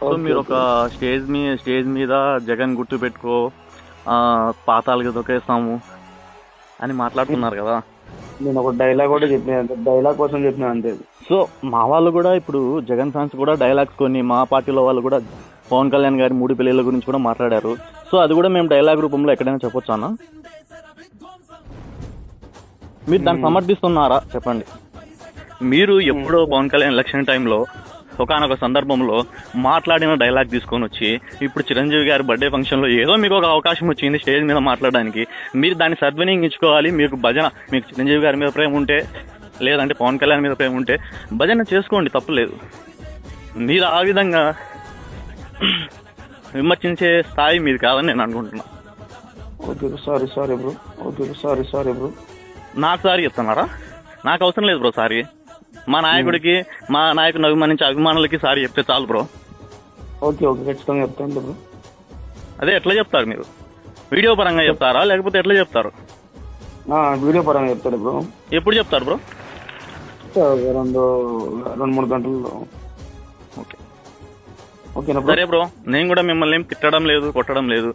So మీరు ఒక stage మీద జగన్ గుర్తు పెట్టుకో పాతాలకి దొకేస్తాము అని మాట్లాడుతున్నారు కదా. నేను ఒక డైలాగ్ కూడా చెప్పిన, డైలాగ్ కోసం చెప్పిన అంతే. సో మా వాళ్ళు కూడా ఇప్పుడు జగన్ ఫ్యాన్స్ కూడా డైలాగ్స్ కొన్ని, మా పార్టీలో వాళ్ళు కూడా పవన్ కళ్యాణ్ గారి 3 పెళ్లిళ్ళ గురించి కూడా మాట్లాడారు. సో అది కూడా మేము డైలాగ్ రూపంలో ఎక్కడైనా చెప్పొచ్చు అన్న. మీరు దాన్ని సమర్థిస్తున్నారా చెప్పండి. మీరు ఎప్పుడో పవన్ కళ్యాణ్ ఎలక్షన్ టైంలో ఒకనొక సందర్భంలో మాట్లాడిన డైలాగ్ తీసుకొని వచ్చి ఇప్పుడు చిరంజీవి గారి బర్త్డే ఫంక్షన్లో ఏదో మీకు ఒక అవకాశం వచ్చింది స్టేజ్ మీద మాట్లాడడానికి, మీరు దాన్ని సద్వినియోగించుకోవాలి. మీకు చిరంజీవి గారి మీద ప్రేమ ఉంటే, లేదంటే పవన్ కళ్యాణ్ మీద ప్రేమ ఉంటే భజన చేసుకోండి, తప్పులేదు. మీరు ఆ విధంగా విమర్శించే స్థాయి మీది కాదని నేను అనుకుంటున్నా. Okay sorry bro. Okay sorry bro. నాకు సారీ చెప్తున్నారా? నాకు అవసరం లేదు బ్రో సారీ. మా నాయకుడిని అభిమానించే అభిమానులకి సారీ చెప్తే చాలు బ్రో. ఓకే ఖచ్చితంగా చెప్తాను బ్రో. అదే ఎట్లా చెప్తారు మీరు? వీడియో పరంగా చెప్తారా లేకపోతే ఎట్లా చెప్తారు? వీడియో పరంగా చెప్తాడు బ్రో. ఎప్పుడు చెప్తారు బ్రో? 2-3 గంటల్లో. ఓకేనా? సరే బ్రో, నేను కూడా మిమ్మల్ని ఏం తిట్టడం లేదు, కొట్టడం లేదు.